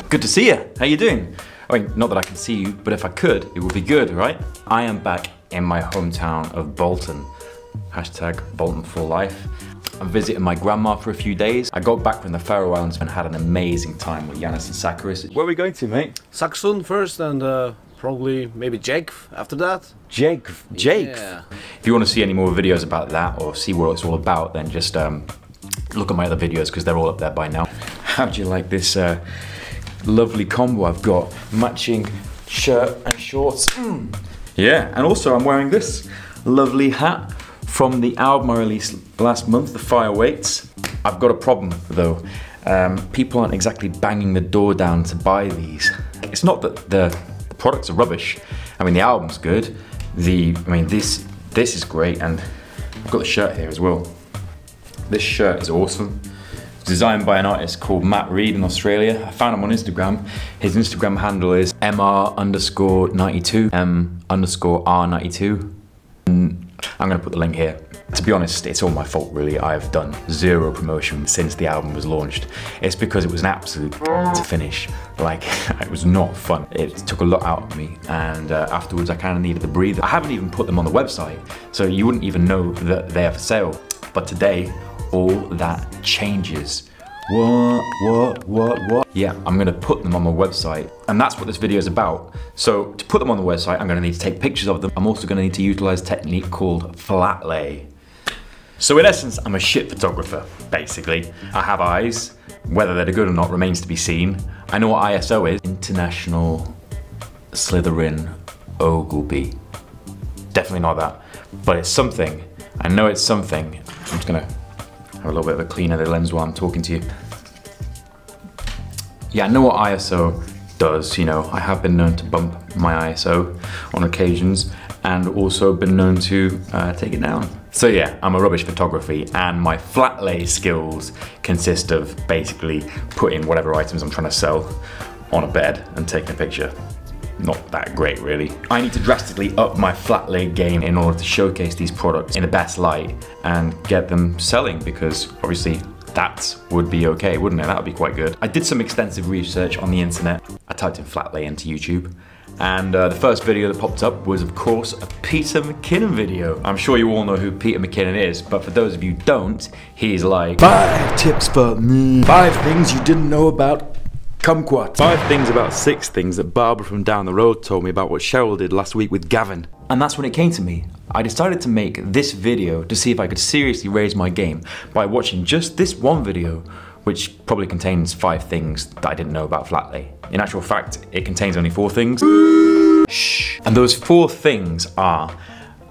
Good to see you. How you doing? I mean, not that I can see you, but if I could, it would be good, right? I am back in my hometown of Bolton. Hashtag Bolton for life. I'm visiting my grandma for a few days. I got back from the Faroe Islands and had an amazing time with Jannis and Sakaris. Where are we going to, mate? Saxon first and probably maybe Jake after that. Jake. Yeah. If you want to see any more videos about that or see what it's all about, then just look at my other videos because they're all up there by now. How do you like this lovely combo I've got? Matching shirt and shorts. Yeah, and also I'm wearing this lovely hat from the album I released last month, The Fire Waits. I've got a problem though. People aren't exactly banging the door down to buy these. It's not that the products are rubbish. I mean, the album's good. This is great, and I've got the shirt here as well. This shirt is awesome. It's designed by an artist called Matt Reed in Australia. I found him on Instagram. His Instagram handle is mr_92, m_r92. I'm gonna put the link here. To be honest, it's all my fault really. I've done zero promotion since the album was launched. It's because it was an absolute to finish. Like, it was not fun. It took a lot out of me, and afterwards I kind of needed a breather. I haven't even put them on the website, so you wouldn't even know that they are for sale. But today, all that changes. What? Yeah, I'm gonna put them on my website, and that's what this video is about. So to put them on the website, I'm gonna need to take pictures of them. I'm also gonna need to utilize a technique called flat lay. So in essence, I'm a shit photographer, basically. I have eyes. Whether they're good or not remains to be seen. I know what ISO is. International Slytherin Ogilvy. Definitely not that, but it's something. I know it's something. I'm just gonna have a little bit of a clean of the lens while I'm talking to you. Yeah, I know what ISO does, you know. I have been known to bump my ISO on occasions and also been known to take it down. So yeah, I'm a rubbish photography, and my flat lay skills consist of basically putting whatever items I'm trying to sell on a bed and taking a picture. Not that great really. I need to drastically up my flat lay game in order to showcase these products in the best light and get them selling, because obviously that would be okay, wouldn't it? That would be quite good. I did some extensive research on the internet. I typed in flat lay into YouTube, and the first video that popped up was of course a Peter McKinnon video. I'm sure you all know who Peter McKinnon is, but for those of you who don't, he's like 5 tips for me, 5 things you didn't know about kumquat. 5 things about 6 things that Barbara from down the road told me about what Cheryl did last week with Gavin. And that's when it came to me. I decided to make this video to see if I could seriously raise my game by watching just this one video, which probably contains 5 things that I didn't know about flat lay. In actual fact, it contains only 4 things. Shh. And those 4 things are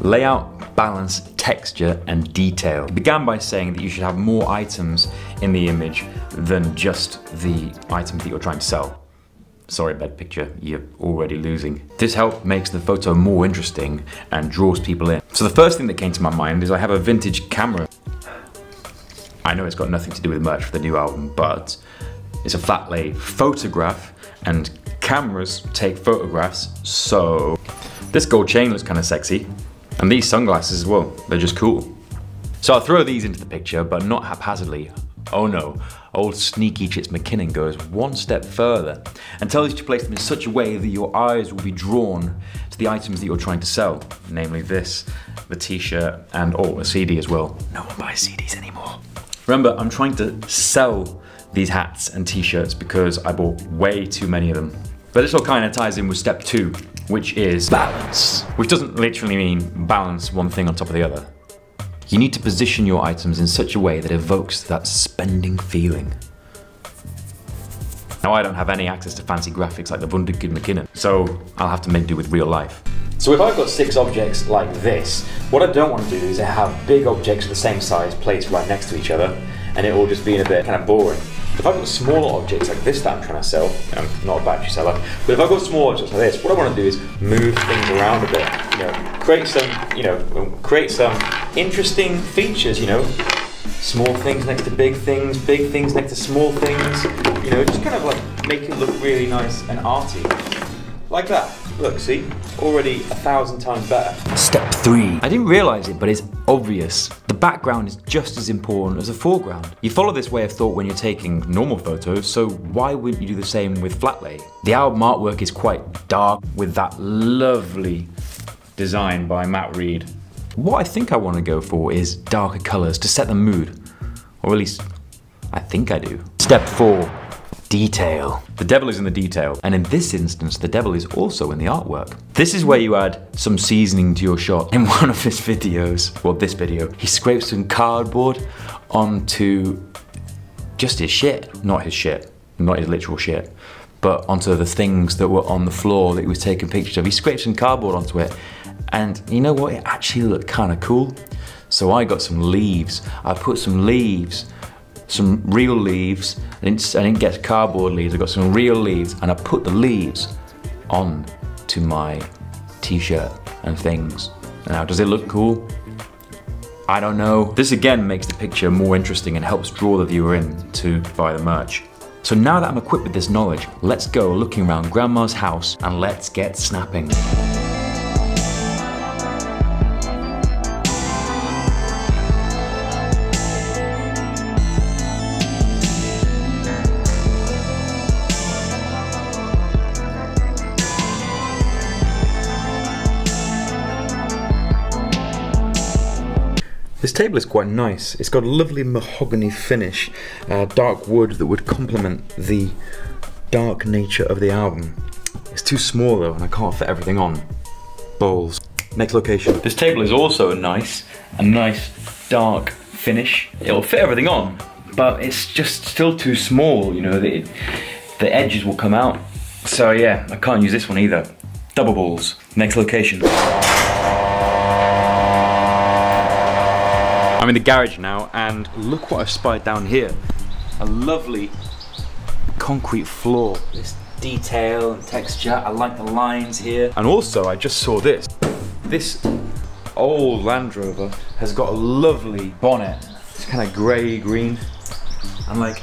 layout, balance, texture, and detail. It began by saying that you should have more items in the image than just the items that you're trying to sell. Sorry, bad picture, you're already losing. This help makes the photo more interesting and draws people in. So the first thing that came to my mind is I have a vintage camera. I know it's got nothing to do with merch for the new album, but it's a flat lay photograph, and cameras take photographs, so this gold chain looks kind of sexy. And these sunglasses as well, they're just cool. So I'll throw these into the picture, but not haphazardly. Oh no, old sneaky Chits McKinnon goes one step further and tells you to place them in such a way that your eyes will be drawn to the items that you're trying to sell. Namely this, the t-shirt, and a CD as well. No one buys CDs anymore. Remember, I'm trying to sell these hats and t-shirts because I bought way too many of them. But this all kind of ties in with step 2, which is balance. Which doesn't literally mean balance one thing on top of the other. You need to position your items in such a way that evokes that spending feeling. Now I don't have any access to fancy graphics like the Wunderkid McKinnon, so I'll have to make do with real life. So if I've got 6 objects like this, what I don't want to do is have big objects of the same size placed right next to each other, and it all just being a bit kind of boring. If I've got smaller objects like this that I'm trying to sell, I'm not a battery seller, but if I've got small objects like this, what I want to do is move things around a bit, create some interesting features, small things next to big things next to small things, just kind of like make it look really nice and arty. Like that. Look, see? Already 1,000 times better. Step 3. I didn't realise it, but it's obvious. The the background is just as important as the foreground. You follow this way of thought when you're taking normal photos, so why wouldn't you do the same with flat lay? The album artwork is quite dark with that lovely design by Matt Reed. What I think I want to go for is darker colors to set the mood, or at least I think I do. Step 4. Detail. The devil is in the detail, and in this instance the devil is also in the artwork. This is where you add some seasoning to your shot. In one of his videos, well this video, he scrapes some cardboard onto just his shit. Not his shit, not his literal shit, but onto the things that were on the floor that he was taking pictures of. He scraped some cardboard onto it, and you know what, it actually looked kind of cool. So I got some leaves. I put some leaves, some real leaves. I didn't get cardboard leaves, I got some real leaves, and I put the leaves on to my t-shirt and things. Now, does it look cool? I don't know. This again makes the picture more interesting and helps draw the viewer in to buy the merch. So now that I'm equipped with this knowledge, let's go looking around Grandma's house and let's get snapping. This table is quite nice. It's got a lovely mahogany finish, dark wood that would complement the dark nature of the album. It's too small though, and I can't fit everything on. Bowls. Next location. This table is also nice, a nice dark finish. It'll fit everything on, but it's just still too small, you know, the edges will come out. So yeah, I can't use this one either. Double balls. Next location. I'm in the garage now, and look what I've spied down here. A lovely concrete floor. This detail and texture, I like the lines here. And also, I just saw this. This old Land Rover has got a lovely bonnet. It's kind of grey-green. And like,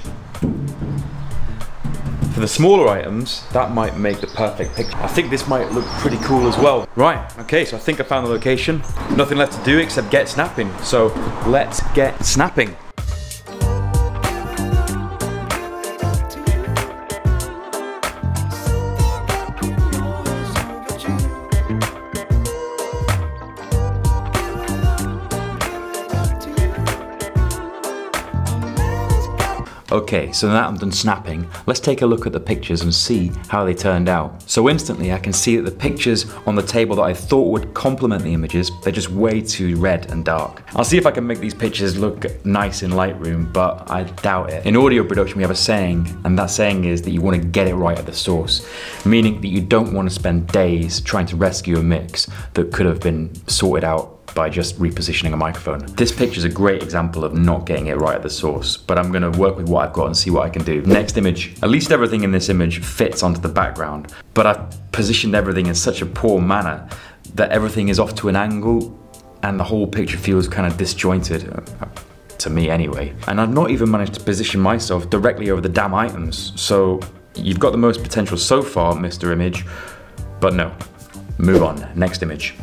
for the smaller items, that might make the perfect picture. I think this might look pretty cool as well. Right, okay, so I think I found the location. Nothing left to do except get snapping. So let's get snapping. Okay, so now I'm done snapping, let's take a look at the pictures and see how they turned out. So instantly I can see that the pictures on the table that I thought would complement the images, they're just way too red and dark. I'll see if I can make these pictures look nice in Lightroom, but I doubt it. In audio production we have a saying, and that saying is that you want to get it right at the source, meaning that you don't want to spend days trying to rescue a mix that could have been sorted out by just repositioning a microphone. This picture is a great example of not getting it right at the source, but I'm gonna work with what I've got and see what I can do. Next image. At least everything in this image fits onto the background, but I've positioned everything in such a poor manner that everything is off to an angle and the whole picture feels kind of disjointed, to me anyway. And I've not even managed to position myself directly over the damn items, so you've got the most potential so far, Mr. Image, but no. Move on, next image.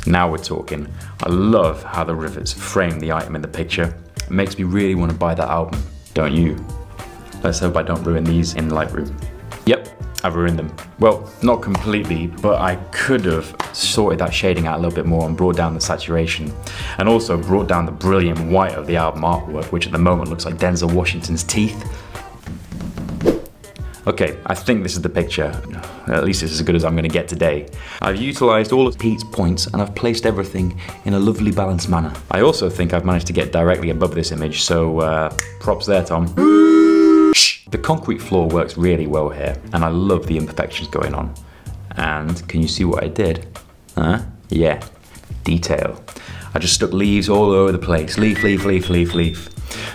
Now we're talking. I love how the rivets frame the item in the picture. It makes me really want to buy that album, don't you? Let's hope I don't ruin these in Lightroom. Yep, I've ruined them. Well, not completely, but I could have sorted that shading out a little bit more and brought down the saturation. And also brought down the brilliant white of the album artwork, which at the moment looks like Denzel Washington's teeth. Okay, I think this is the picture. At least it's as good as I'm gonna get today. I've utilized all of Pete's points and I've placed everything in a lovely balanced manner. I also think I've managed to get directly above this image, so props there, Tom. The concrete floor works really well here, and I love the imperfections going on. And can you see what I did? Huh? Yeah, detail. I just stuck leaves all over the place. Leaf, leaf, leaf, leaf, leaf.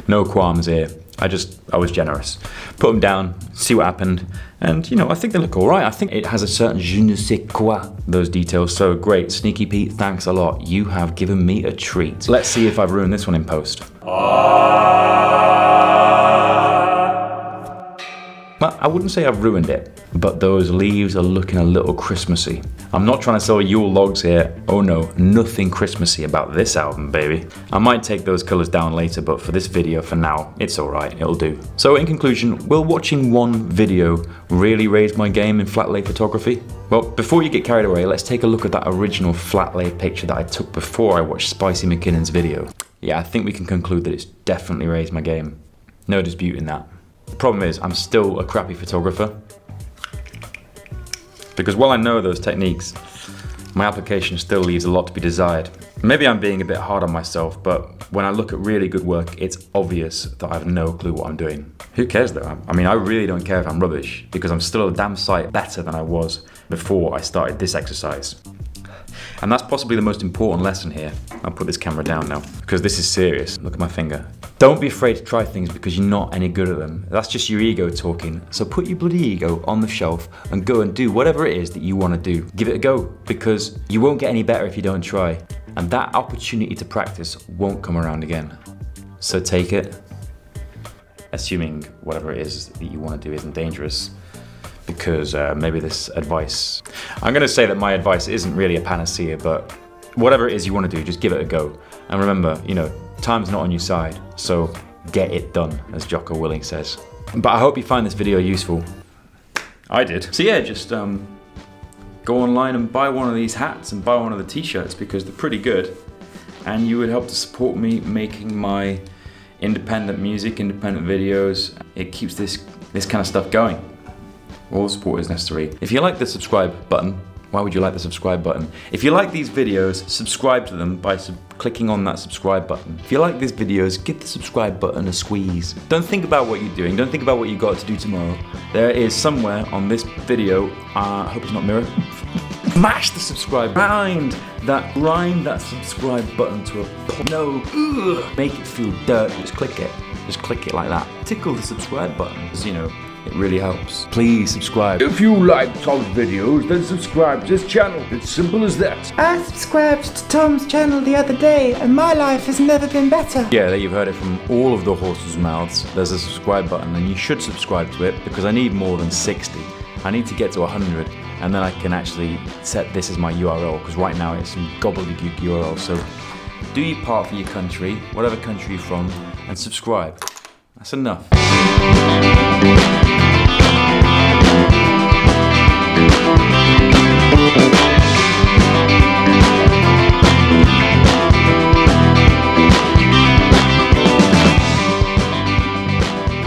No qualms here. I was generous. Put them down, see what happened, and you know, I think they look all right. I think it has a certain je ne sais quoi, those details, so great. Sneaky Pete, thanks a lot. You have given me a treat. Let's see if I've ruined this one in post. Well, I wouldn't say I've ruined it, but those leaves are looking a little Christmassy. I'm not trying to sell Yule logs here. Oh no, nothing Christmassy about this album, baby. I might take those colors down later, but for this video, for now, it's all right, it'll do. So in conclusion, will watching one video really raise my game in flat lay photography? Well, before you get carried away, let's take a look at that original flat lay picture that I took before I watched Spicy McKinnon's video. Yeah, I think we can conclude that it's definitely raised my game. No disputing that. The problem is, I'm still a crappy photographer. Because while I know those techniques, my application still leaves a lot to be desired. Maybe I'm being a bit hard on myself, but when I look at really good work, it's obvious that I have no clue what I'm doing. Who cares though? I mean, I really don't care if I'm rubbish, because I'm still a damn sight better than I was before I started this exercise. And that's possibly the most important lesson here. I'll put this camera down now, because this is serious. Look at my finger. Don't be afraid to try things because you're not any good at them. That's just your ego talking. So put your bloody ego on the shelf and go and do whatever it is that you want to do. Give it a go, because you won't get any better if you don't try. And that opportunity to practice won't come around again. So take it, assuming whatever it is that you want to do isn't dangerous. Because maybe this advice, I'm going to say that my advice isn't really a panacea, but whatever it is you want to do, just give it a go. And remember, you know, time's not on your side, so get it done, as Jocko Willing says. But I hope you find this video useful. I did. So yeah, just go online and buy one of these hats and buy one of the t-shirts because they're pretty good. And you would help to support me making my independent music, independent videos. It keeps this kind of stuff going. All support is necessary. If you like the subscribe button, why would you like the subscribe button? If you like these videos, subscribe to them by clicking on that subscribe button. If you like these videos, give the subscribe button a squeeze. Don't think about what you're doing. Don't think about what you got to do tomorrow. There is somewhere on this video, I hope it's not mirror, smash the subscribe button. Grind that subscribe button to a no. Ugh. Make it feel dirty. Just click it. Just click it like that. Tickle the subscribe button, because you know, it really helps. Please subscribe. If you like Tom's videos, then subscribe to his channel. It's simple as that. I subscribed to Tom's channel the other day and my life has never been better. Yeah, there you've heard it from all of the horses' mouths. There's a subscribe button and you should subscribe to it because I need more than 60. I need to get to 100 and then I can actually set this as my URL because right now it's some gobbledygook URL. So do your part for your country, whatever country you're from, and subscribe. That's enough.